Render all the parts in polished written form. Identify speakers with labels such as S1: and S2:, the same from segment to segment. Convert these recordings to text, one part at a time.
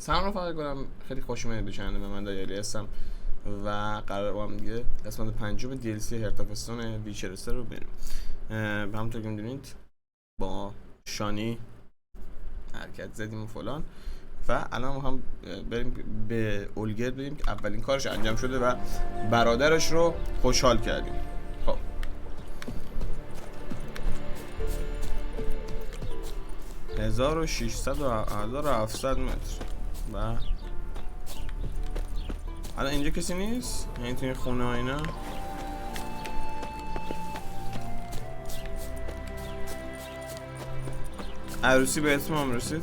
S1: سلام رفقا، کنم خیلی خوش اومدید به چنل من. دایالی هستم و قرار با هم دیگه قسمت پنجم DLC هرتافستون ویچر رو بریم. همونطور که میدونید با شانی حرکت زدیم و فلان و الان هم بریم به اولگرد بریم که اولین کارش انجام شده و برادرش رو خوشحال کردیم. خب 1600 و 1700 متر و الان اینجا کسی نیست؟ یعنی توی خونه ها اینا عروسی به اتمام رسید.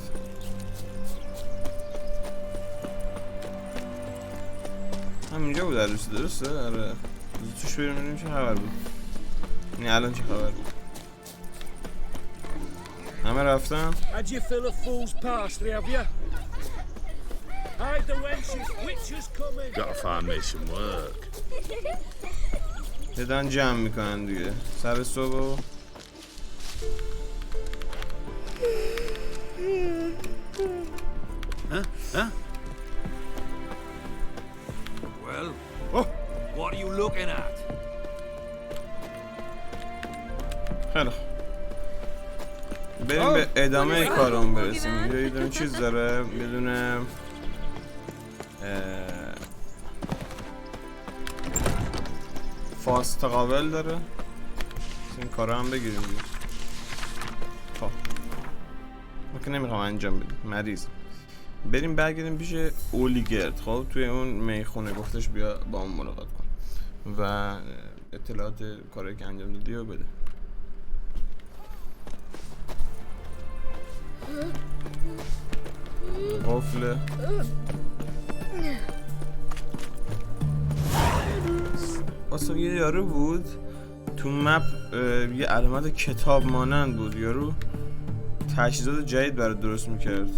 S1: همینجا بود عروسی، درسته؟ آره توش بریم ببینیم چه خبر بود. یعنی الان چه خبر بود؟ همه رفتم. دادن جمع میکنن دیگه سر صبح و
S2: Well, what are you looking at?
S1: خیلی خوب بریم به ادامه کارمون برسیم. یه دونه چیز داره، یه دونه فاست قابل داره، این کارا هم بگیریم دیگه. خب ما که نمیخوام انجام بدیم، مریض. بریم برگردیم پیش اولیگرد. خب توی اون میخونه گفتش بیا با هم ملاقات کن و اطلاعات کاری که انجام دادی رو بده. قفله اصلا یه یارو بود تو مپ، یه علامت کتاب مانند بود. یارو تجهیزات جدید برای درست میکرد،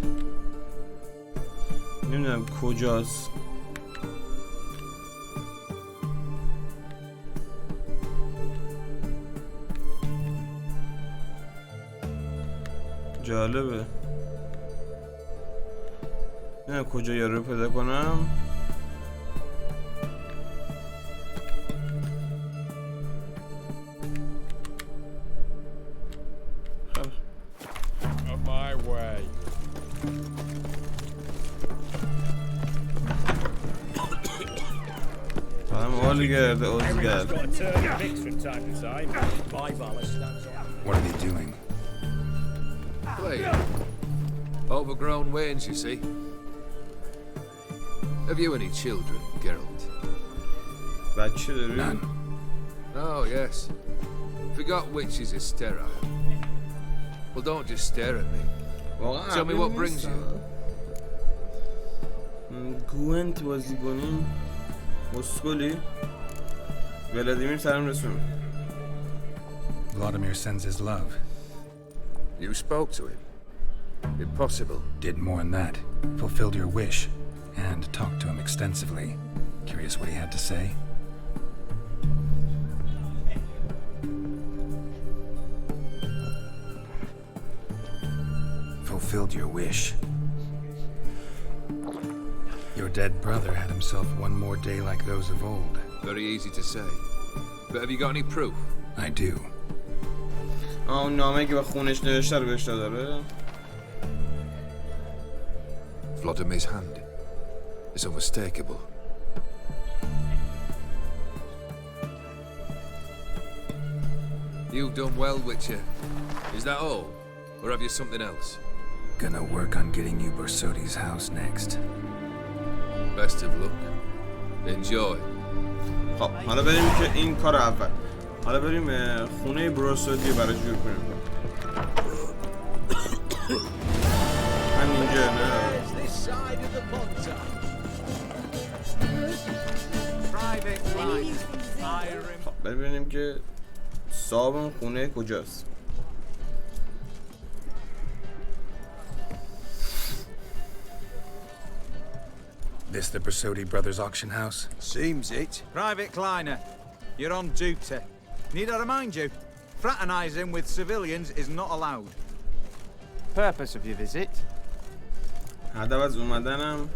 S1: نمیدونم کجاست. جالبه، نمیدونم کجا یارو رو پیدا کنم.
S3: What are they doing?
S2: Playing. Overgrown wains, you see. Have you any children, Geralt?
S3: None.
S2: Oh, yes. Forgot witches are sterile. Well, don't just stare at me. Tell me what brings you.
S1: گوئنت بازی کنیم اسکولی ولادیمیر سلام رسون.
S3: Vladimir sends his love.
S2: You spoke to him? Impossible.
S3: Did more than that. Fulfilled your wish. And talked to him extensively. Curious what he had to say? Fulfilled your wish. Your dead brother had himself one more day like those of old.
S2: Very easy to say. But have you got any proof?
S3: I do.
S1: اون نامه که به خونش نوشته رو بهش داره.
S2: Vladimir's hand is unmistakable. You've done well, Witcher. Is that all? Or have you something else?
S3: Gonna work on getting you Borsodi's house next.
S2: Best of luck. Enjoy.
S1: خب حالا بریم که این کار اول. حالا بریم خونه بروسودی برای جور کنیم. همینجا نه. خب ببینیم که صاحب اون خونه کجاست.
S3: This the Borsodi brothers auction house?
S4: Seems it. Private Kleiner, you're on duty. Need I remind you, fraternizing with civilians is not allowed.
S5: Purpose of your visit?
S1: هدف از اومدنم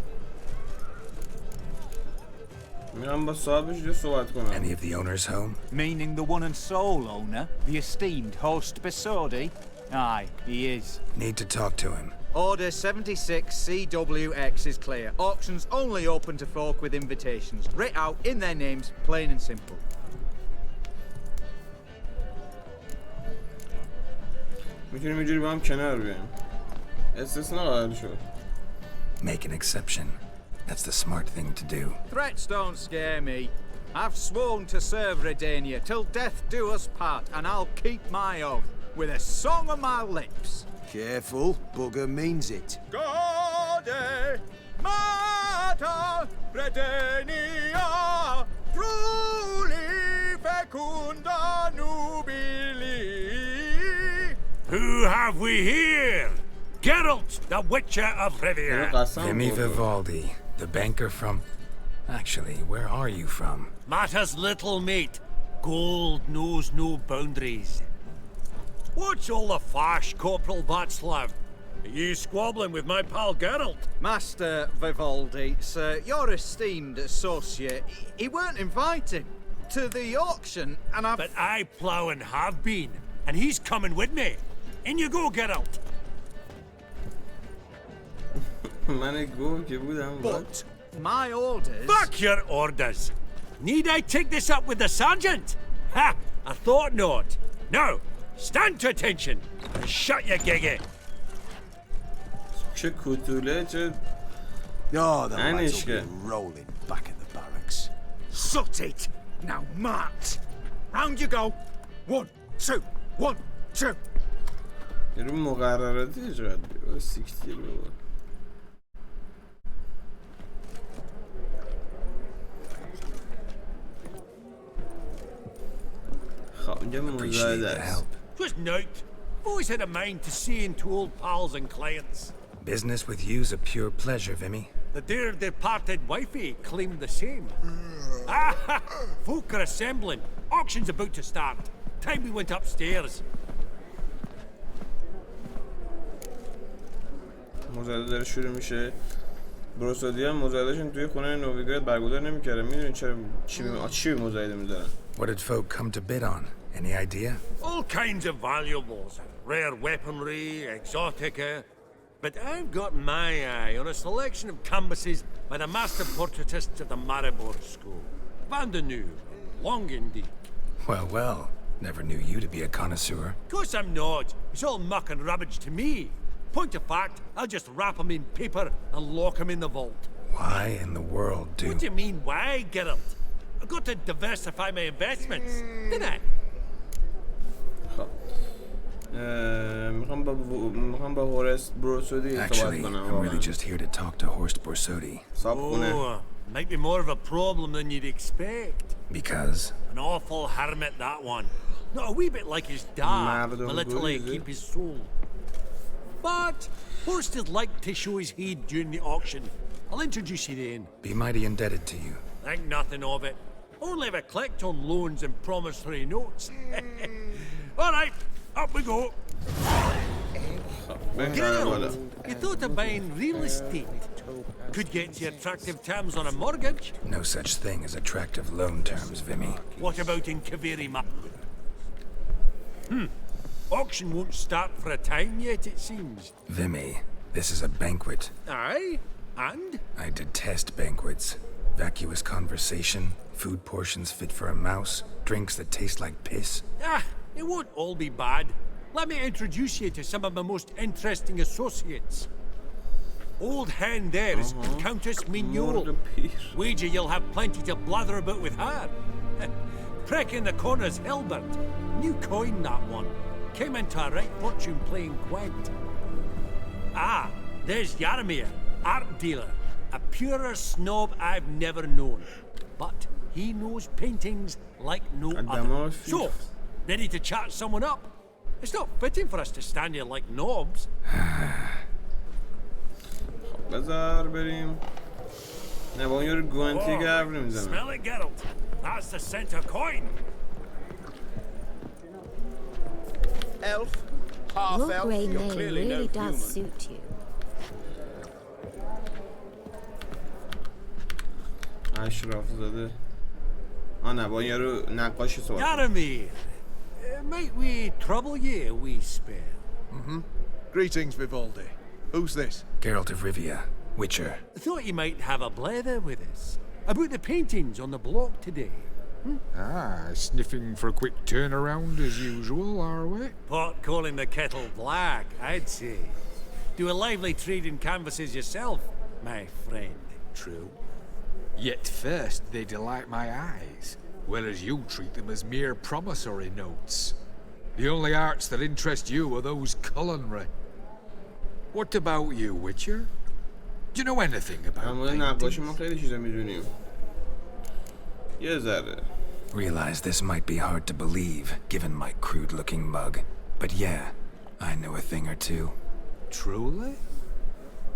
S1: میرم با صاحبش یه صحبت کنم.
S3: Any of the owners home?
S4: Meaning the one and sole owner, the esteemed host Besodi? Aye, he is.
S3: Need to talk to him.
S4: Order 76 CWX is clear. Auctions only open to folk with invitations. Writ out in their names, plain and simple.
S1: میتونیم اینجوری با هم کنار بیایم. استثنا قرار شد.
S3: Make an exception. That's the smart thing to do.
S4: Threats don't scare me. I've sworn to serve Redania till death do us part, and I'll keep my oath with a song on my lips.
S5: Careful, bugger means it.
S4: Gode Mater Redania Fruli fecunda nubili.
S6: Who have we here? Geralt, the Witcher of Rivia.
S3: Vimy Vivaldi, the banker from... Actually, where are you from?
S6: Matters little, mate. Gold knows no boundaries. What's all the fash, Corporal Václav? Are you squabbling with my pal Geralt?
S4: Master Vivaldi, sir, your esteemed associate, he weren't invited to the auction, and I've...
S6: But I plough and have been, and he's coming with me. In you go, Geralt.
S4: But my orders...
S6: Back your orders! Need I take this up with the sergeant? Ha! I thought not. Now, stand to attention and shut your giggy.
S1: چه کتوله چه
S5: Oh, the lads
S1: Anishka.
S5: will be rolling back at the barracks.
S4: Sut it! Now march! Round you go! 1, 2, 1, 2!
S1: یه رو مقرراتی اجرات بیرو سیکتیر بابا. خب اینجا
S3: Appreciate
S1: مزاید
S3: the
S1: است.
S3: help.
S6: Just note. Always had a mind to see into old pals and clients.
S3: Business with you's a pure pleasure, Vimy.
S6: The dear departed wifey claimed the same. Ah, folk are assembling. Auction's about to start. Time we went upstairs.
S1: مزایده داره شروع میشه. بروسودی هم مزایدهشون توی خونه نویگراد برگزار نمیکرده. میدونی چرا چی مزایده میذارن؟
S3: What did folk come to bid on? Any idea?
S6: All kinds of valuables. Rare weaponry, exotica. But I've got my eye on a selection of canvases by the master portraitists of the Maribor School. Van de Nu, Longindy.
S3: Well, well. Never knew you to be a connoisseur.
S6: Of course I'm not. It's all muck and rubbish to me. Point of fact, I'll just wrap them in paper and lock them in the vault.
S3: Why in the world do...
S6: What do you mean, why, Geralt? I've got to diversify my investments, didn't I?
S1: میخوام با هورست بروسودی صحبت
S3: Actually,
S1: کنم.
S3: I'm really just here to talk to Horst Borsodi.
S1: صاحب خونه.
S6: Oh, might be more of a problem than you'd expect.
S3: Because...
S6: An awful hermit, that one. Not a wee bit like his dad,
S1: Mardum
S6: military
S1: Guizi.
S6: keep his soul. But Horst would like to show his head during the auction. I'll introduce you then.
S3: Be mighty indebted to you.
S6: Think nothing of it. Only if I collect on loans and promissory notes. All right, up we go. Geralt, you thought of buying real estate. Could get you attractive terms on a mortgage.
S3: No such thing as attractive loan terms, Vimy.
S6: What about in Kaveri Map? Auction won't start for a time yet, it seems.
S3: Vimy, this is a banquet.
S6: Aye, and?
S3: I detest banquets. Vacuous conversation, food portions fit for a mouse, drinks that taste like piss.
S6: Ah, it won't all be bad. Let me introduce you to some of my most interesting associates. Old hen there is Countess Mignol. Wager you'll have plenty to blather about with her. Prick in the corner's Hilbert. New coin, that one. Came into a right fortune playing quaint. Ah, there's Yaromir, art dealer. A purer snob I've never known. But he knows paintings like no other. So, ready to chat someone up? It's not fitting for us to stand here like knobs.
S1: بذار بریم. نه با اون یارو گوانتی که حرف نمیزنم.
S6: Smell it, Geralt. That's the center coin.
S5: Elf, half
S7: Your
S5: elf,
S7: grey
S5: you're
S7: name
S5: clearly no
S7: really does
S5: human.
S7: suit you.
S1: اشراف زاده. نه با این یارو نقاشی صحبت.
S6: Yaramir, might we trouble ye a wee spell?
S5: Greetings, Vivaldi. Who's this?
S3: Geralt of Rivia, Witcher.
S6: I thought you might have a blather with us about the paintings on the block today.
S7: Ah, sniffing for a quick turnaround as usual, are we?
S6: Pot calling the kettle black, I'd say. Do a lively trade in canvases yourself, my friend.
S7: True. Yet first they delight my eyes, whereas you treat them as mere promissory notes. The only arts that interest you are those culinary. What about you, Witcher? Do you know anything about
S1: نقاشی ما
S7: paintings?
S1: خیلی چیزا میدونیم. یه ذره.
S3: Realize this might be hard to believe, given my crude-looking mug. But yeah, I know a thing or two.
S7: Truly?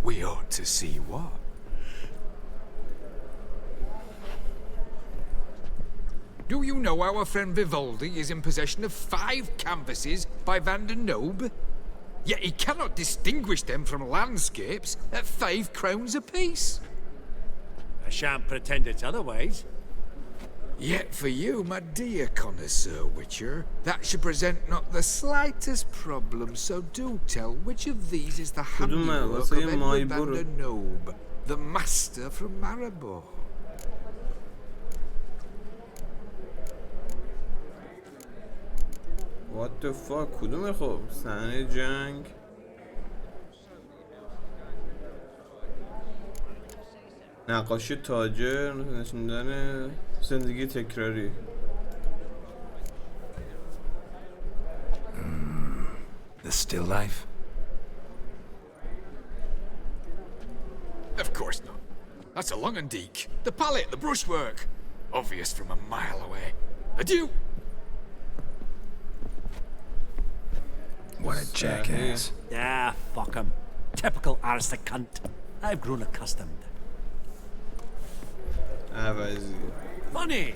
S7: We ought to see what. Do you know our friend Vivaldi is in possession of 5 canvases by Van der Nobe? Yet he cannot distinguish them from landscapes at 5 crowns apiece.
S6: I shan't pretend it's otherwise.
S7: Yet for you, my dear connoisseur Witcher, that should present not the slightest problem, so do tell which of these is the handiwork of Edward Van der Nobe, the master from Maribor.
S1: What the fuck کدومه خب صحنه جنگ نقاشی تاجر نشون دادن زندگی تکراری
S3: The still life?
S7: Of course not. That's a Longendeek. The palette, the brushwork. Obvious from a mile away. Adieu!
S3: What a jackass.
S6: Ah, fuck him. Typical aristocrat cunt. I've grown accustomed.
S1: عوضی
S6: Funny,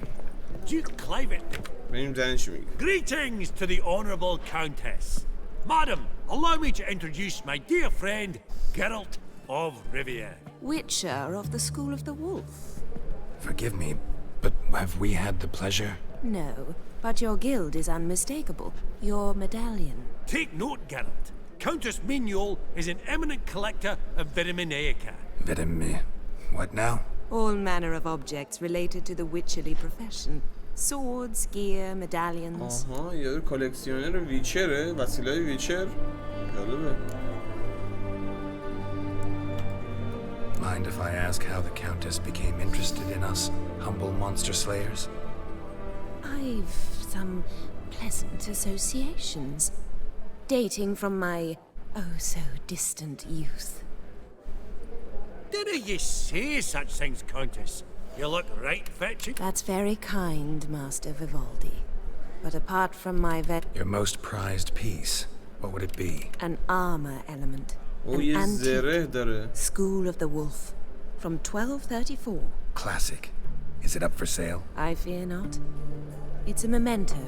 S6: Duke Clivet.
S1: بریم زنش میگه
S6: Greetings to the Honourable Countess. Madam, allow me to introduce my dear friend, Geralt of Rivia.
S8: Witcher of the School of the Wolf.
S3: Forgive me, but have we had the pleasure?
S8: No, but your guild is unmistakable. Your medallion.
S6: Take note, Geralt. Countess Mignol is an eminent collector of Vitaminaica.
S3: What now?
S8: All manner of objects related to the witcherly profession. Swords, gear, medallions.
S1: آها یارو کلکسیونر ویچره وسیله‌های ویچر جالبه
S3: Mind if I ask how the Countess became interested in us, humble monster slayers?
S8: I've some pleasant associations, dating from my oh-so-distant youth.
S6: Didn't you say such things, Countess? You look right fetching.
S8: That's very kind, Master Vivaldi. But apart from my
S3: Your most prized piece, what would it be?
S8: an armor element.
S1: او
S8: An
S1: یه
S8: antique
S1: زره داره
S8: School of the Wolf from 1234.
S3: Classic. Is it up for sale?
S8: I fear not. It's a memento.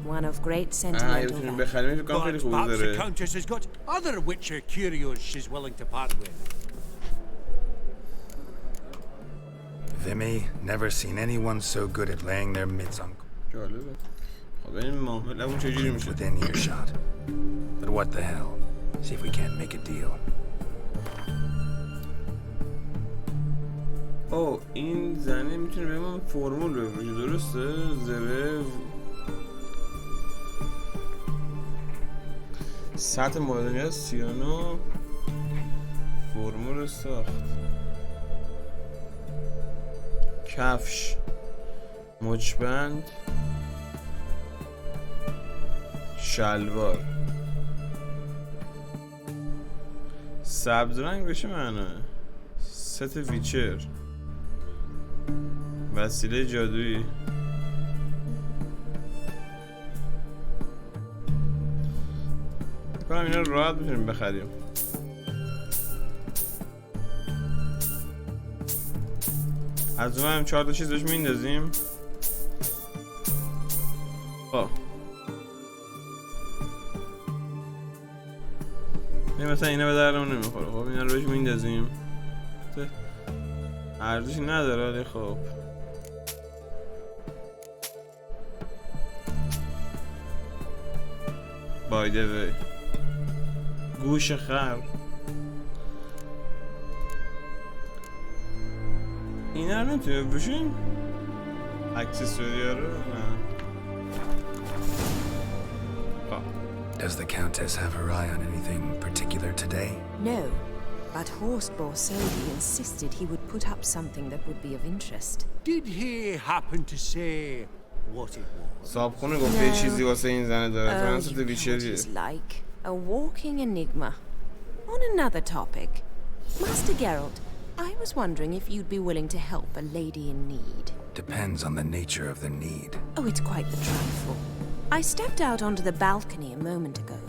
S8: One of great sentimental
S1: بتونیم
S8: value.
S1: بخریم فکر کنم خیلی
S6: But
S1: خوب
S6: perhaps the
S1: داره
S6: Countess has got other Witcher curios she's willing to part with.
S3: Vimy, never seen anyone so good at laying their mitts on
S1: جالبه خب این معامله اون چجوری میشه
S3: within earshot. But what the hell? See if we can't make a deal.
S1: این زنه میتونه به من فرمول بفروشه درسته زره سطح مورد نیاز 39 فرمول ساخت کفش مچبند شلوار سبز رنگ بشه معنی ست ویچر وسیله جادویی کنم اینا رو راحت میتونیم بخریم از اون هم 4 تا چیز بهش میندازیم مثلا اینا به درمون نمیخوره خب اینا رو بهش میندازیم ارزشی نداره ولی خب واید گوش خر اینا رو نمیتونه بشین اکسسوری رو نه.
S3: Does the Countess have her eye on anything particular today?
S8: No, but Horseball Sodi insisted he would put up something that would be of interest.
S6: Did he happen to say what it was?
S1: صابخونه گفته یه چیزی واسه این زنه داره
S8: Oh,
S1: فرانسه
S8: you know what
S1: ویچریه
S8: he's like. A walking enigma. On another topic. Master Geralt, I was wondering if you'd be willing to help a lady in need.
S3: Depends on the nature of the need.
S8: Oh, it's quite the trifle. I stepped out onto the balcony a moment ago.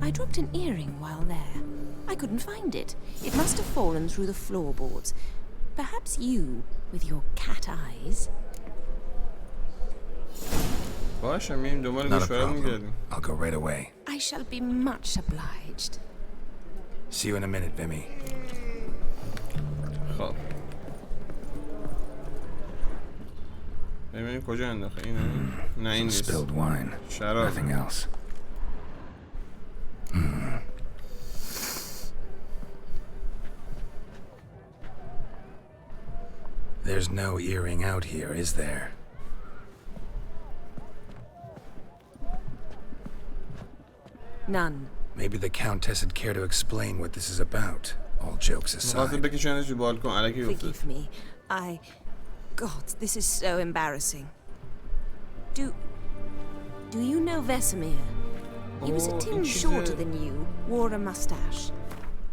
S8: I dropped an earring while there. I couldn't find it. It must have fallen through the floorboards. Perhaps you, with your cat eyes...
S1: باشه میریم دنبال
S3: Not a
S1: گوشواره
S3: problem.
S1: میگردیم
S3: I'll go right away.
S8: I shall be much obliged.
S3: See you in a minute, Vimy.
S1: خب ببینیم کجا انداخته اینه نه این نیست
S3: Spilled wine.
S1: شراب
S3: Nothing else. There's no earring out here, is there?
S8: None.
S3: Maybe the Countess would care to explain what this is about. All jokes
S1: میخواسته
S3: aside.
S1: بکشنش تو بالکن الکی گفته
S8: Forgive me. God, this is so embarrassing. Do you know Vesemir? He was a
S1: Oh,
S8: tin
S1: she's
S8: shorter
S1: a-
S8: than you, wore a mustache.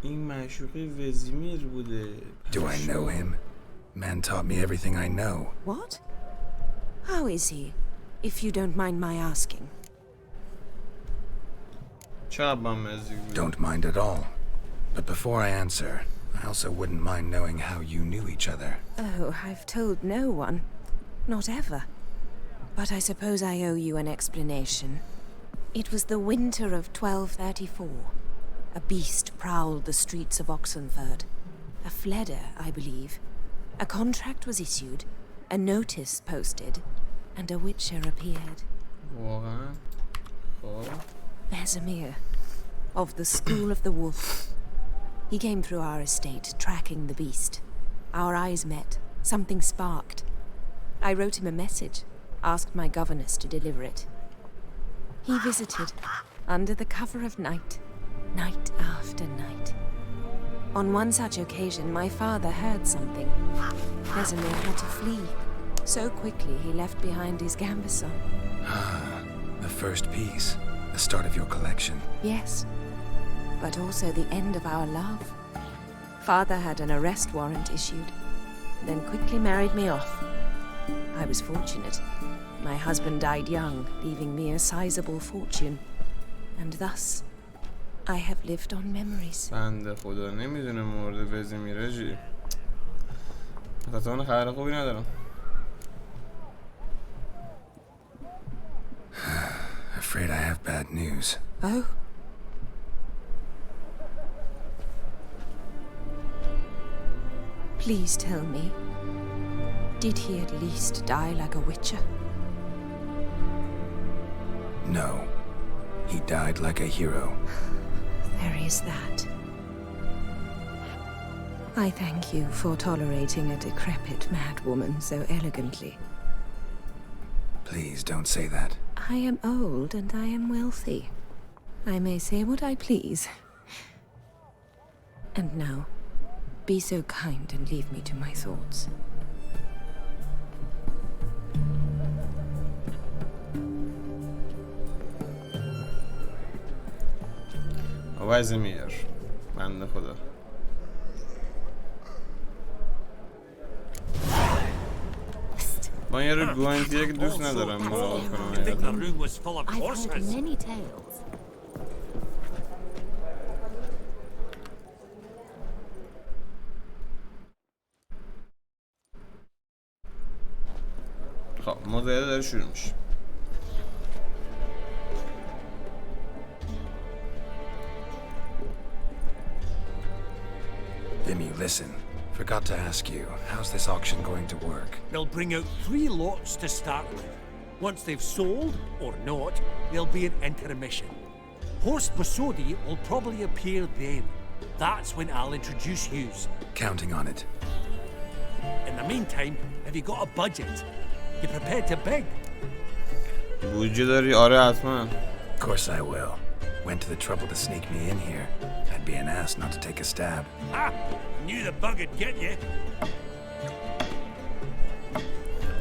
S1: این معشوقه وزیمیر بوده
S3: Do I know him? Man taught me everything I know.
S8: What? How is he, if you don't mind my asking?
S1: چقدر با مزیک بوده
S3: Don't mind at all. But before I answer, I also wouldn't mind knowing how you knew each other.
S8: Oh, I've told no one. Not ever. But I suppose I owe you an explanation. It was the winter of 1234. A beast prowled the streets of Oxenford. A fledder, I believe. A contract was issued, a notice posted, and a witcher appeared.
S1: واقعا خب
S8: Vesemir, of the School of the Wolf. He came through our estate, tracking the beast. Our eyes met. Something sparked. I wrote him a message, asked my governess to deliver it. He visited, under the cover of night, night after night. On one such occasion, my father heard something. Vesemir had to flee. So quickly, he left behind his gambeson.
S3: The first piece. The start of your collection.
S8: Yes, but also the end of our love. Father had an arrest warrant issued, then quickly married me off. I was fortunate. My husband died young, leaving me a sizable fortune. And thus, I have lived on memories.
S1: بنده خدا نمیدونه مورد وزیمیره جی متاسفانه خبر خوبی ندارم
S3: Afraid I have bad news.
S8: Oh? Please tell me, did he at least die like a witcher?
S3: No. He died like a hero.
S8: There is that. I thank you for tolerating a decrepit madwoman so elegantly.
S3: Please don't say that.
S8: I am old and I am wealthy. I may say what I please. And now, be so kind and leave me to my thoughts.
S1: وزیمیر بنده خدا من یه رو گوانتیه که دوست ندارم مراقب کنم
S6: I think the
S1: حقیقتا.
S6: room was full of
S8: I've heard
S6: horses.
S8: many tales.
S1: خب مزایده داره شروع میشه
S3: Vimy, listen. Forgot to ask you, how's this auction going to work?
S6: They'll bring out 3 lots to start with. Once they've sold, or not, there'll be an intermission. Horst Bosodi will probably appear then. That's when I'll introduce yous.
S3: Counting on it.
S6: In the meantime, have you got a budget? You prepared to beg?
S1: بودجه داری؟ آره حتما.
S3: Of course I will. Went to the trouble to sneak me in here. I'd be an ass not to take a stab.
S6: Ha! Knew the bug'd get you.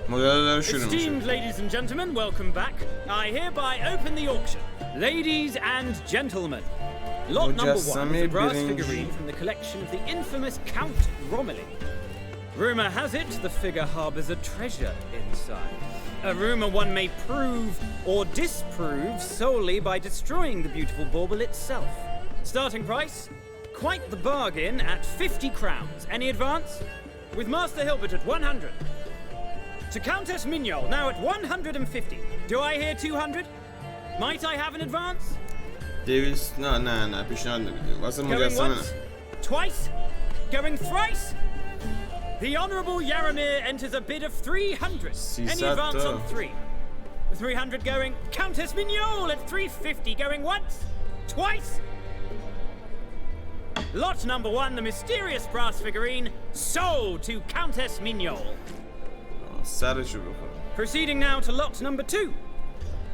S9: Esteemed ladies and gentlemen, welcome back. I hereby open the auction. Ladies and gentlemen, lot number 1 is a brass figurine from the collection of the infamous Count Romilly. Rumour has it the figure harbours a treasure inside. A rumour one may prove or disprove solely by destroying the beautiful bauble itself. Starting price? Quite the bargain at 50 crowns. Any advance? With Master Hilbert at 100. To Countess Mignol, now at 150. Do I hear 200? Might I have an advance?
S1: Davis, no, پیشنهاد نمیدیم. واسه
S9: Going once? Twice? Going thrice? The Honourable Yaramir enters a bid of 300. Any advance on 3? 300 going. Countess Mignol at 350 going once? Twice? Lot number 1, the mysterious brass figurine, sold to Countess Mignol. Proceeding now to lot number 2.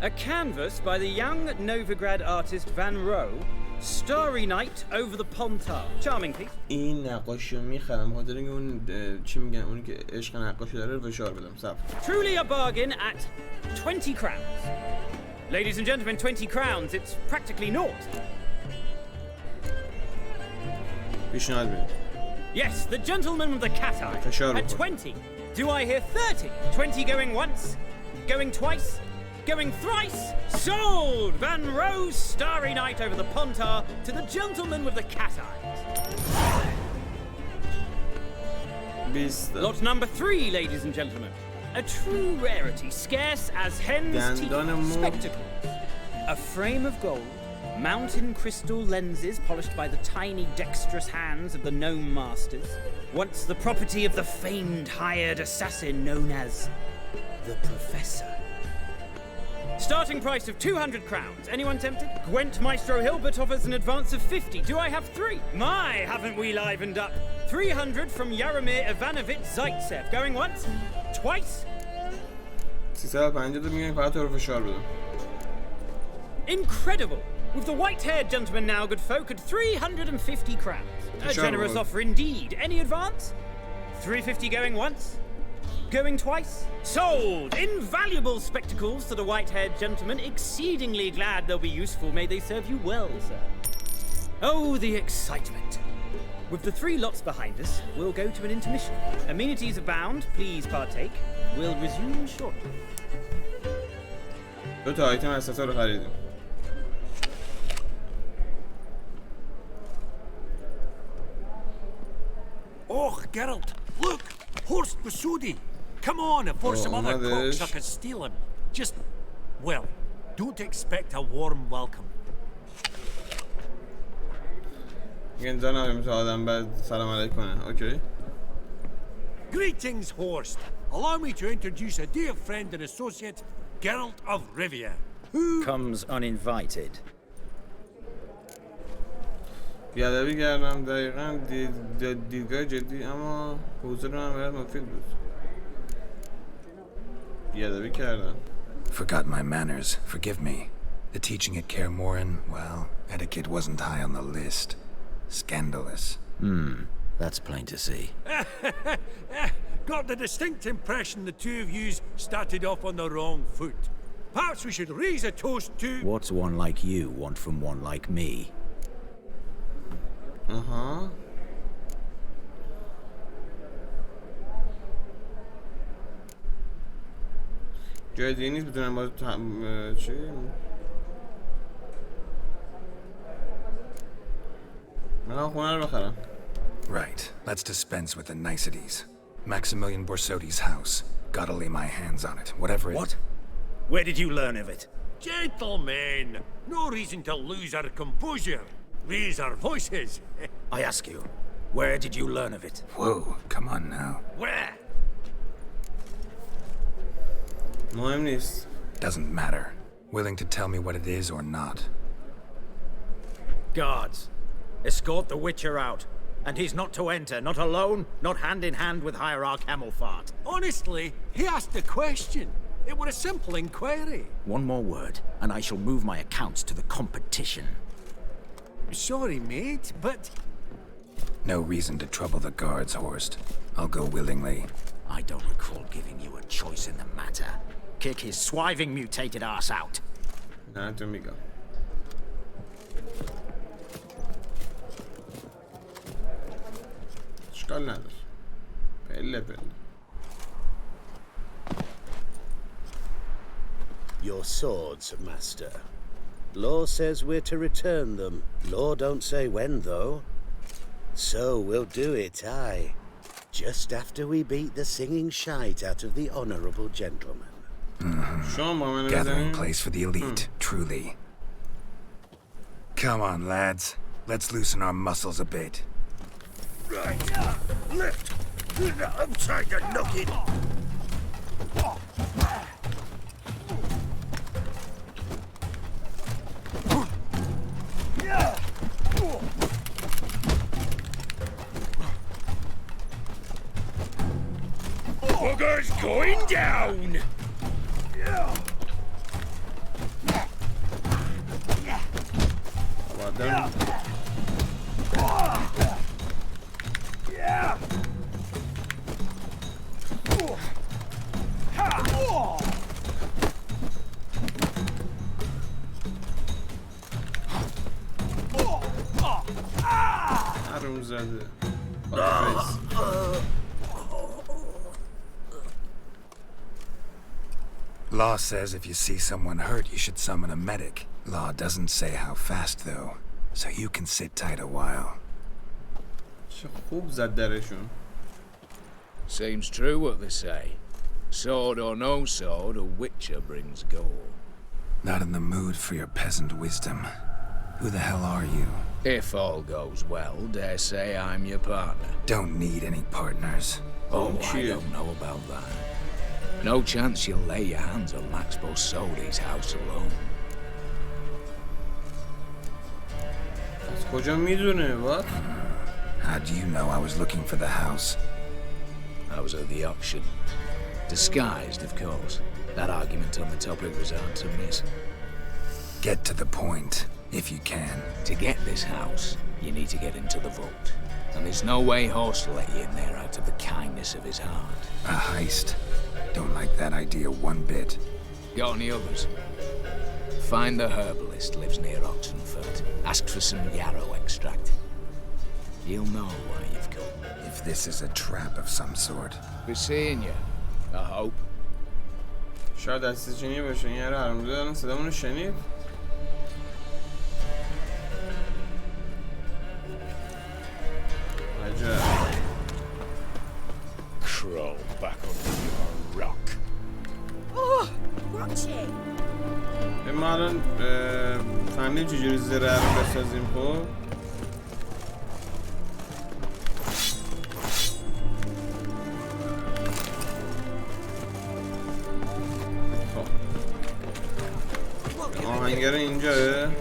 S9: A canvas by the young Novigrad artist Van Rohe, Starry Night over the Pontar. Charming piece.
S1: این نقاشی رو میخرم بخاطر اینکه اون چی میگن اونی که عشق نقاشی داره رو فشار بدم. صبر.
S9: Truly a bargain at 20 crowns. Ladies and gentlemen, 20 crowns, it's practically naught.
S1: پیشنهاد بدید.
S9: Yes, the gentleman with the cat eye at 20. Do I hear 30? 20 going once, going twice, going thrice. Sold! Van Rohe's Starry Night over the Pontar to the gentleman with the cat eyes. Lot number 3, ladies and gentlemen. A true rarity, scarce as hen's teeth. Spectacles. A frame of gold. Mountain crystal lenses polished by the tiny dexterous hands of the gnome masters. Once the property of the famed hired assassin known as the Professor. Starting price of 200 crowns. Anyone tempted? Gwent Maestro Hilbert offers an advance of 50. Do I have 3? My, haven't we livened up? 300 from Yaramir Ivanovich Zaitsev. Going once? Twice?
S1: 350 میگن فقط تو رو فشار بدم.
S9: Incredible! With the white-haired gentleman now, good folk, at 350 crowns. A generous offer indeed. Any advance? 350 going once? Going twice? Sold! Invaluable spectacles to the white-haired gentleman. Exceedingly glad they'll be useful. May they serve you well, sir. Oh, the excitement. With the 3 lots behind us, we'll go to an intermission. Amenities abound. Please partake. We'll resume shortly.
S1: 2 تا آیتم اساسا رو خریدیم.
S6: Oh, Geralt, look! Horst Bosodi! Come on, before some other cocksuckers steal him. Just, well, don't expect a warm welcome. Greetings, Horst. Allow me to introduce a dear friend and associate, Geralt of Rivia, who
S4: comes uninvited.
S1: بیادبی کردم دقیقاً دیدگاه جدی اما حضور من باید مفید بود. بیادبی کردم.
S3: Forgot my manners. Forgive me. The teaching at Kaer Morhen, well, etiquette wasn't high on the list. Scandalous.
S4: That's plain to see.
S6: got the distinct impression the two of yous started off on the wrong foot. Perhaps we should raise a toast to...
S4: What's one like you want from one like me?
S1: جای دیگه نیست بتونم باز چی؟ من خونه رو بخرم.
S3: Right, let's dispense with the niceties. Maximilian Borsodi's house. Gotta lay my hands on it, whatever it...
S4: What? Where did you learn of it?
S6: Gentlemen, no reason to lose our composure. Raise our voices.
S4: I ask you,
S10: Where did you learn of it?
S3: Whoa, come on now.
S10: Where?
S1: مهم نیست.
S3: Doesn't matter. Willing to tell me what it is or not?
S4: Guards, escort the Witcher out. And he's not to enter, not alone, not hand in hand with Hierarch Hamilfart.
S6: Honestly, he asked a question. It were a simple inquiry.
S10: One more word, and I shall move my accounts to the competition.
S6: Sorry, mate, but...
S3: No reason to trouble the guards, Horst. I'll go willingly.
S10: I don't recall giving you a choice in the matter. Kick his swiving mutated ass out.
S1: نه تو میگم. اشکال نداره. پله پله.
S11: Your swords, master. Law says we're to return them. Law don't say when, though. So we'll do it, aye. Just after we beat the singing shite out of the honourable gentleman.
S3: Gathering place for the elite, truly. Come on, lads. Let's loosen our muscles a bit.
S11: Right. Lift. Upside the noggin.
S10: Bugger's going down!
S3: Law says if you see someone hurt, you should summon a medic. Law doesn't say how fast, though, so you can sit tight a while.
S2: Seems true what they say. Sword or no sword, a Witcher brings gold.
S3: Not in the mood for your peasant wisdom. Who the hell are you?
S2: If all goes well, dare say I'm your partner.
S3: Don't need any partners.
S2: Oh, I don't know about that. No chance you'll lay your hands on Max Bosoli's house alone.
S1: What?
S3: How do you know I was looking for the house?
S2: I was at the auction. Disguised, of course. That argument on the topic was hard to miss.
S3: Get to the point, if you can.
S2: To get this house, you need to get into the vault. And there's no way Horst will let you in there out of the kindness of his heart.
S3: A heist? Don't like that idea one bit.
S2: Got any others? Find the herbalist lives near Oxenfurt. Ask for some yarrow extract. He'll know why you've come.
S3: If this is a trap of some sort.
S2: Be seeing you, I hope.
S1: شاید دستی چینی باشه. این یارو حرام دادن صدامون رو شنید. عجب.
S10: Crawl back under your rock.
S8: Oh, watch it.
S1: ما الان فهمیدیم چجوری زره رو بسازیم. خب آهنگر اینجاه.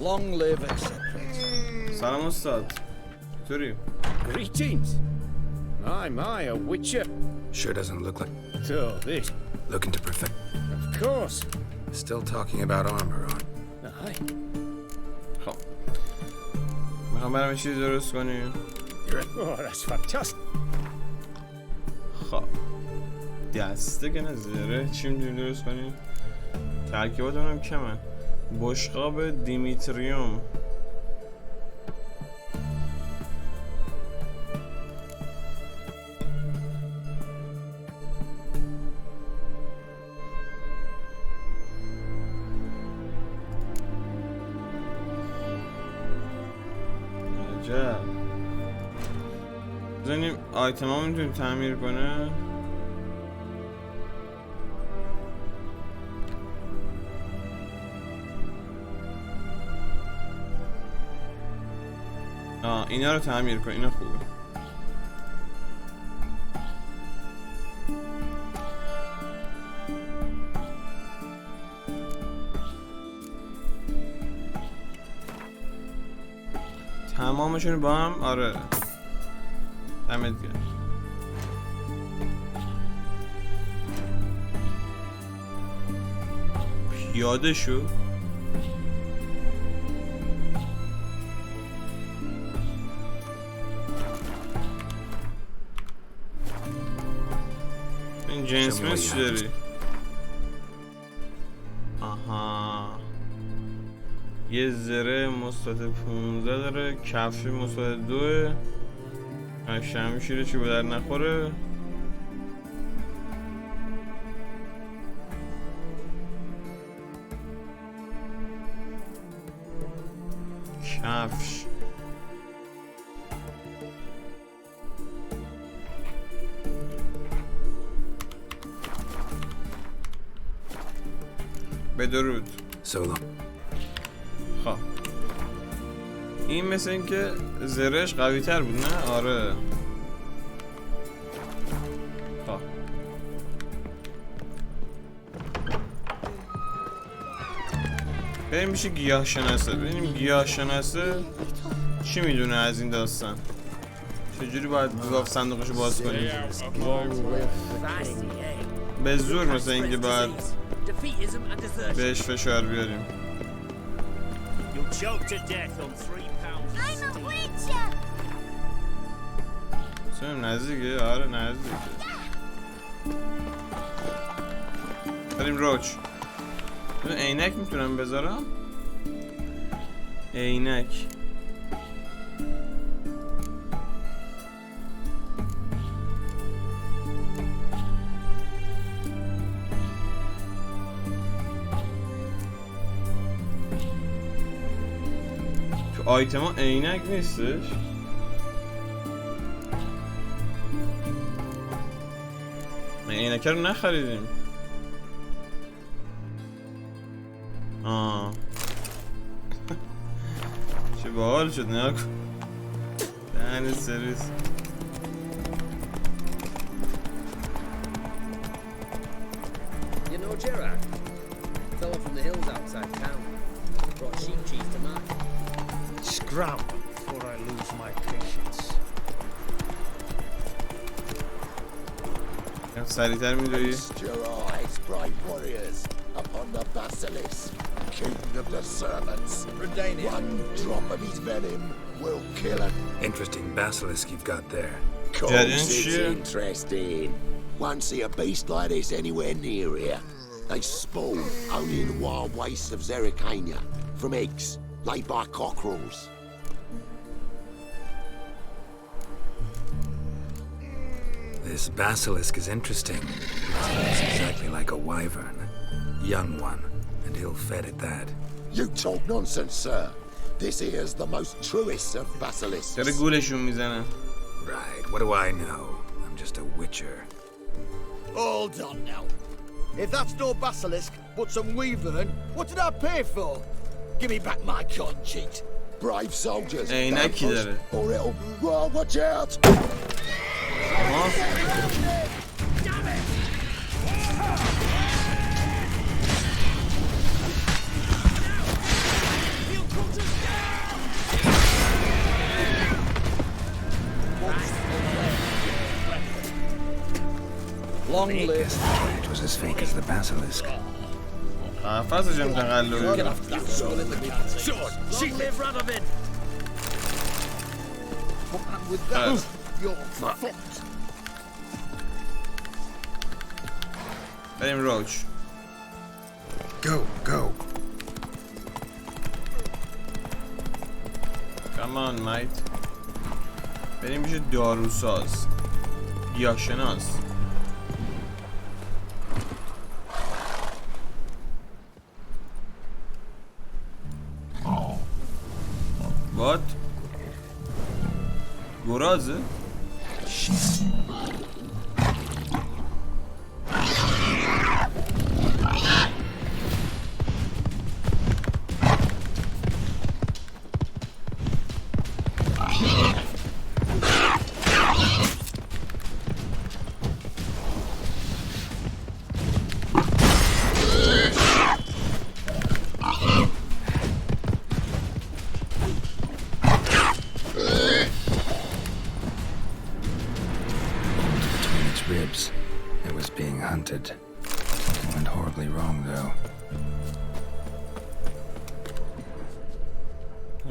S10: Long live etc.
S1: سلام استاد. چطوری؟
S10: Greetings. My, a Witcher.
S3: Sure doesn't look like...
S10: So this.
S3: Looking to perfect...
S10: Of course.
S3: Still talking about armor on.
S10: Aye.
S1: خب میخوام برام چیزی درست کنیم.
S10: Oh, that's fantastic.
S1: خب دسته که نزیره چی میتونیم درست کنیم؟ ترکیبات اونم کمه. بشقاب دیمیتریوم. عجب. بزنیم آیتم ها میتونیم تعمیر کنه. اینا رو تعمیر کن. اینا خوبه. تمامشون با هم. آره دمت گرم. پیاده شو. این جنس میز چی داری؟ آها یه زره مثبت 15 داره، کفشی مثبت 2، شمشیر چی به در نخوره. کفش بدرود.
S3: سلام.
S1: خب این مثل این که زرهش قوی تر بود نه؟ آره. خب بریم میشه گیاه شناسه. ببینیم گیاه شناسه چی میدونه از این داستان. چجوری باید گفت صندوقشو باز کنیم؟ به زور مثل اینکه باید بهش فشار بیاریم. سنم نزدیکه؟ آره نزدیکه. بریم روچ. عینک میتونم بذارم؟ عینک تو آیتما عینک نیستش؟ ما عینک رو نخریدیم. چه باحال شد نه کن. دهن سرویس.
S12: You know Geralt? Fella from the hills outside town. Brought sheep cheese to market.
S6: Scram before I lose my patience.
S1: سریعتر میدوی.
S13: brave warriors upon the basilisk, king of the servants. One drop of his venom will kill it.
S3: Interesting basilisk you've got there.
S13: Course it's interesting. Won't see a beast like this anywhere near here. They spawn only in the wild wastes of Zerrikania from eggs laid by cockerels.
S3: This basilisk is interesting. It looks exactly like a wyvern. Young one, and ill-fed at that.
S13: You talk nonsense, sir. This here's the most truest of basilisks.
S1: داره گولشون میزنه.
S3: Right, what do I know? I'm just a witcher.
S14: Hold on now. If that's no basilisk, but some wyvern, what did I pay for? Give me back my con cheat.
S13: Brave soldiers,
S1: عینکی داره.
S13: or it'll... Well, watch out!
S14: Long
S3: I guess the cage was as fake as the basilisk.
S1: قفصش هم تقلبی.
S14: Long live Radovid! And with that, you're fucked.
S1: بریم روچ.
S3: Go, go.
S1: Come on, mate. بریم میشه داروساز. گیاهشناس. What? گرازه؟
S3: tribes. It was being hunted. Something went horribly wrong, though.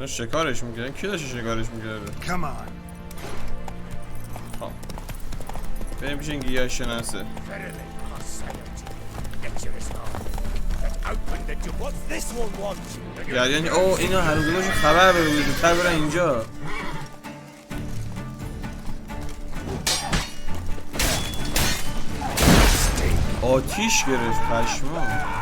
S1: شکارش میکردن؟ کی داشت شکارش میکرده؟
S3: Come on.
S1: خب بریم پیش این گیاه شناسه. یعنی اوه اینا هر روز خبر بده زودتر برن اینجا. آتیش گرفت پشمام.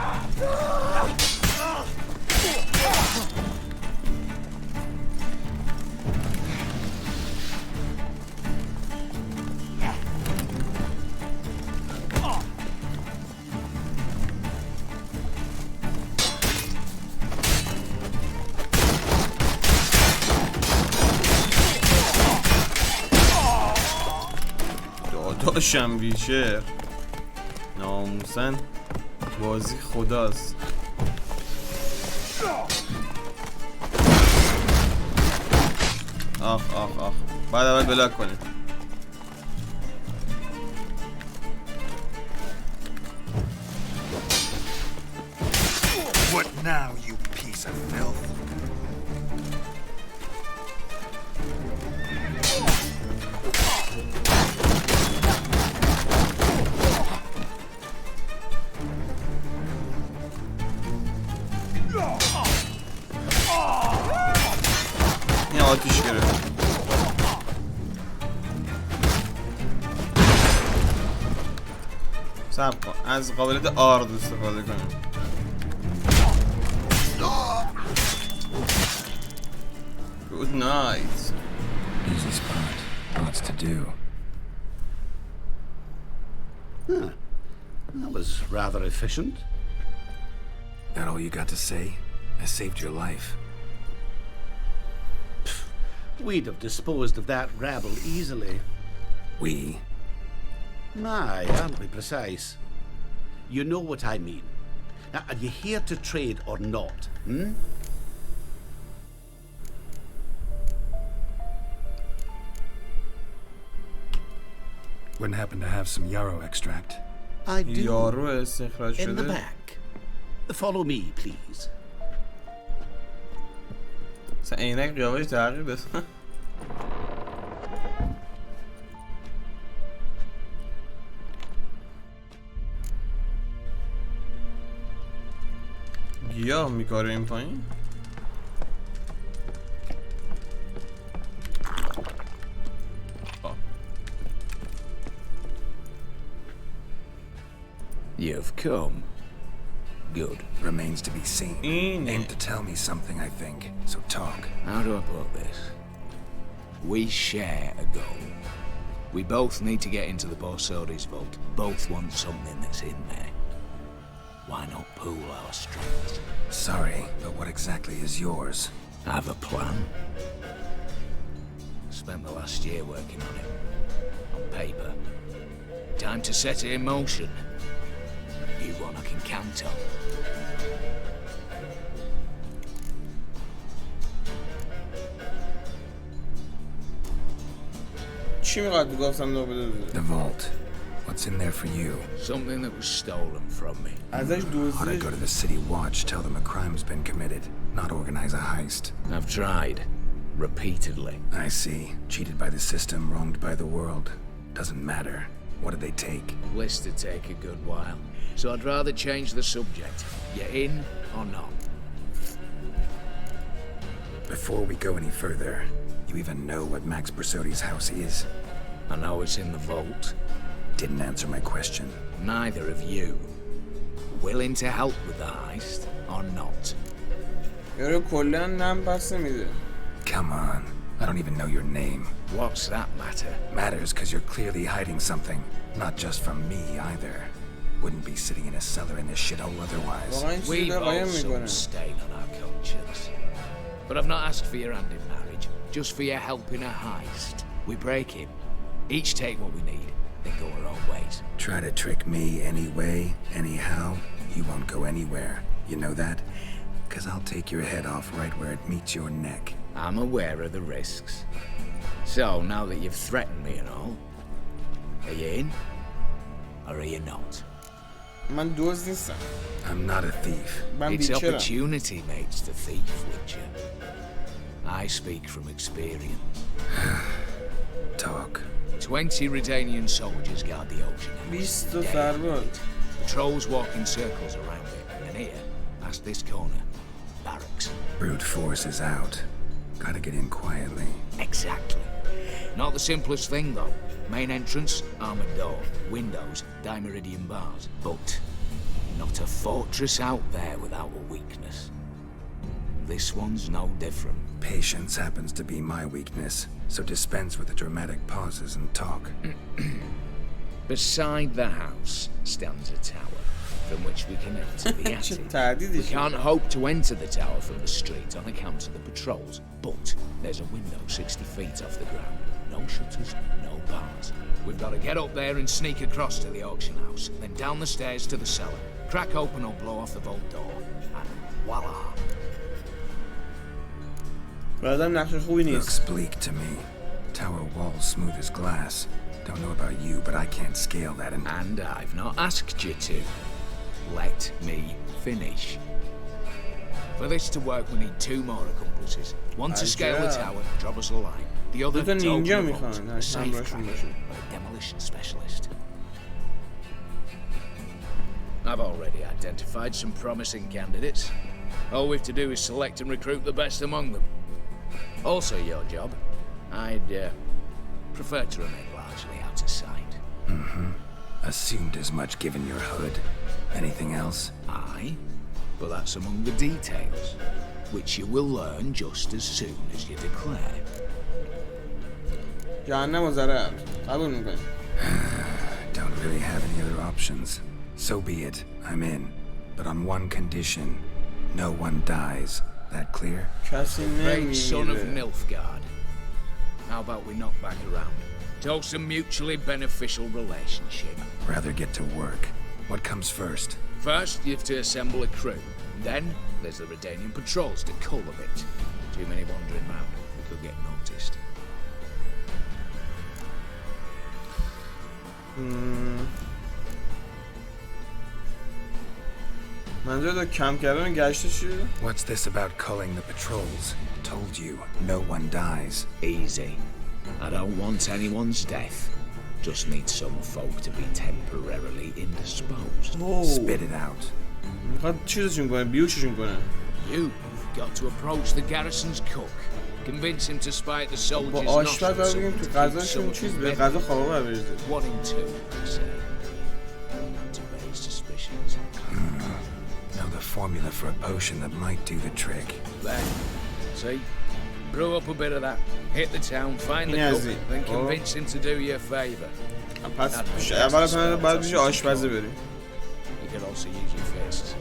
S1: داداشم ویچر ناموسن بازی خداست. آخ آخ آخ بعد اول بلاک کنیم.
S3: What now, you piece of filth?
S1: آتیش گرفت. صبر کن از قابلیت آرد استفاده کنیم. Good night.
S3: Easy spot. Lots to do.
S11: Huh. That was rather efficient.
S3: That all you got to say? I saved your life.
S11: We'd have disposed of that rabble easily.
S3: We?
S11: Aye, aren't we precise? You know what I mean. Now, are you here to trade or not, hmm?
S3: Wouldn't happen to have some yarrow extract?
S11: I do.
S1: یارو استخراج شده.
S11: In the back. Follow me, please.
S1: عینک قیافش تغییر داد. گیاه میکاره این پایین.
S2: You've come. Good.
S3: Remains to be seen. Aim to tell me something, I think. So talk.
S2: How do I put this? We share a goal. We both need to get into the Borsodi's vault. Both want something that's in there. Why not pool our strength?
S3: Sorry, but what exactly is yours?
S2: I have a plan. Spent the last year working on it. On paper. Time to set it in motion. You one I can count on.
S3: The vault. What's in there for you?
S2: Something that was stolen from me.
S3: Ought to go to the city watch, tell them a crime's been committed, not organize a heist.
S2: I've tried. Repeatedly.
S3: I see. Cheated by the system, wronged by the world. Doesn't matter. What did they take?
S2: List to take a good while. So I'd rather change the subject. You in or not?
S3: Before we go any further, you even know what Max Bersodi's house is?
S2: I know it's in the vault.
S3: Didn't answer my question.
S2: Neither of you. Willing to help with the heist or not?
S3: Come on. I don't even know your name.
S2: What's that matter?
S3: Matters because you're clearly hiding something. Not just from me, either. Wouldn't be sitting in a cellar in this shithole otherwise.
S2: We've all some stain on our conscience. But I've not asked for your hand in marriage. Just for your help in a heist. We break it. Each take what we need, then go our own ways.
S3: Try to trick me anyway, anyhow, you won't go anywhere. You know that? Because I'll take your head off right where it meets your neck.
S2: I'm aware of the risks. So, now that you've threatened me and all, are you in or are you not?
S1: من دزد نیستم.
S3: I'm not a thief.
S1: من
S2: It's
S1: ویچرم.
S2: opportunity makes the thief, Witcher. I speak from experience.
S3: Talk.
S2: 20 Redanian soldiers guard the ocean.
S1: 20 سرباز.
S2: Patrols walk in circles around it. And here, past this corner, barracks.
S3: Brute force is out. Gotta get in quietly.
S2: Exactly. Not the simplest thing, though. Main entrance, armored door. Windows, dimeridian bars. But not a fortress out there without a weakness. This one's no different.
S3: Patience happens to be my weakness, so dispense with the dramatic pauses and talk.
S2: Beside the house stands a tower, from which we can enter the attic. We can't hope to enter the tower from the street on account of the patrols, but there's a window 60 feet off the ground. No shutters, no bars. We've got to get up there and sneak across to the auction house, then down the stairs to the cellar, crack open or blow off the vault door, and voila.
S3: Looks bleak to me. Tower walls smooth as glass. Don't know about you, but I can't scale that
S2: And I've not asked you to. Let me finish. For this to work, we need 2 more accomplices. One to scale the tower, drop us a line. The other to open the vault, a safe cracker, or a demolition specialist. I've already identified some promising candidates. All we've to do is select and recruit the best among them. Also your job. I'd prefer to remain largely out of sight.
S3: Assumed as much given your hood. Anything else?
S2: Aye, but that's among the details, which you will learn just as soon as you declare.
S3: Don't really have any other options. So be it. I'm in. But on one condition. No one dies. That clear?
S2: Great son of Nilfgaard. How about we knock back around? Toast a mutually beneficial relationship.
S3: Rather get to work. What comes first?
S2: First, you have to assemble a crew. Then, there's the Redanian patrols to cull a bit. Too many wandering round. We could get noticed.
S3: What's this about culling the patrols? Told you, no one dies.
S2: Easy. I don't want anyone's death. Just need some folk to be temporarily indisposed.
S3: Spit it out.
S2: You've got to approach the garrison's cook. Convince him to spy at the soldiers' nostrils. One in 2, I'd say. To raise suspicions.
S3: Know the formula for a potion that might do the trick.
S2: There. See? Brew up a bit of that. Hit the town, find the cook, then convince him to do you a favor. You could also use your fists.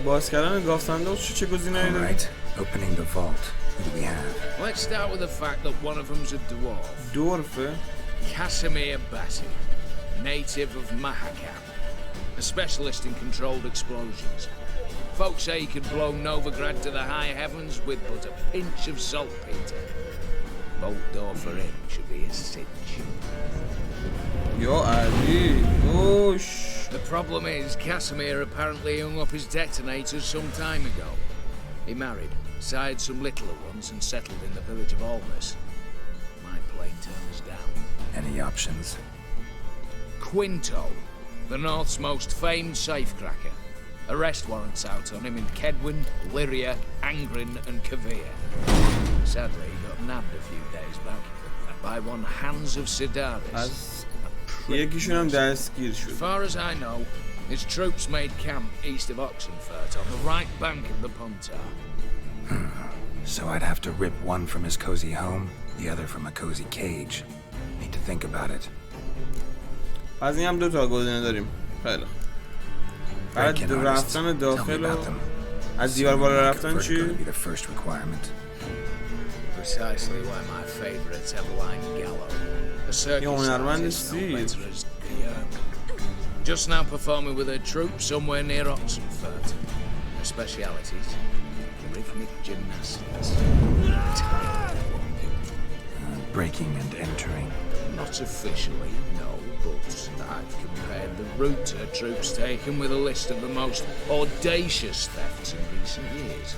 S3: Alright, opening the vault. Who do we have?
S2: Let's start with the fact that one of them's a dwarf. Casimir Bassi, native of Mahakam. A specialist in controlled explosions. Folks say he could blow Novigrad to the high heavens with but a pinch of saltpeter. Bolt door for him should be a cinch. The problem is, Casimir apparently hung up his detonators some time ago. He married, sired some littler ones, and settled in the village of Almas. My plane turned us down.
S3: Any options?
S2: Quinto, the North's most famed safecracker. Arrest warrants out on him in Kedwin, Lyria, Angrin, and Kavir. Sadly, he got nabbed a few days back by one Hans of Sidaris. As far as I know, his troops made camp east of Oxenfurt on the right bank of the Pontar.
S3: So I'd have to rip one from his cozy home, the other from a cozy cage. Need to think about it.
S1: بعد رفتن داخل و از دیوار بالا رفتن چی؟ یه هنرمند سیر.
S2: Just now performing with her troupe somewhere near Oxenfurt. Her specialities, rhythmic gymnastics.
S3: Breaking and entering.
S2: Not officially, no, but I've compared the route her troops taken with a list of the most audacious thefts in recent years.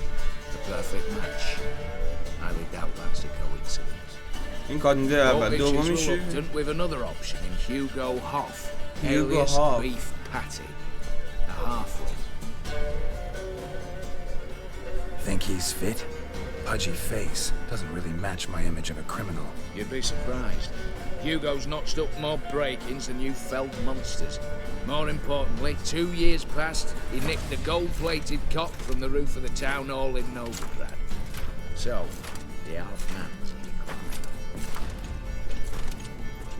S2: A perfect match. Highly doubt that's a coincidence.
S1: این کاندیده اول دومیشه
S2: with another option in Hugo Hoff, alias Beef Patty, a halfling.
S3: Think he's fit? Pudgy face doesn't really match my image of a criminal.
S2: You'd be surprised. Hugo's notched up more break-ins than you felled monsters. More importantly, 2 years past, he nicked a gold-plated cock from the roof of the town hall in Novigrad. So, the half-man's in decline.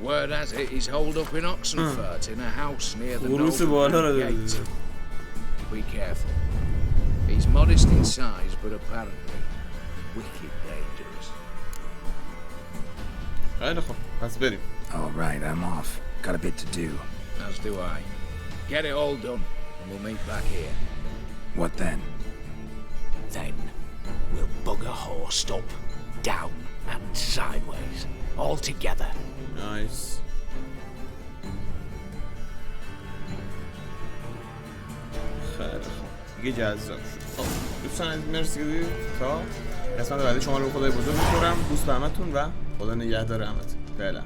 S2: Word has it he's holed up in Oxenfurt in a house near the Novigrad gate. Be careful. He's modest in size, but apparently wicked dangerous.
S1: خیلی خوب پس بریم.
S3: All right, I'm off. Got a bit to do.
S2: As do I. Get it all done, and we'll meet back here.
S3: What then?
S2: Then we'll bugger horsed up, down and sideways, all together.
S1: Nice. خیلی خوب دیگه جذاب شد. خب دوستان از مرسی که دیدید تا قسمت بعدی شما رو به خدای بزرگ می‌سپارم. دوست به همتون و خدا نگهدار همتون. فعلا.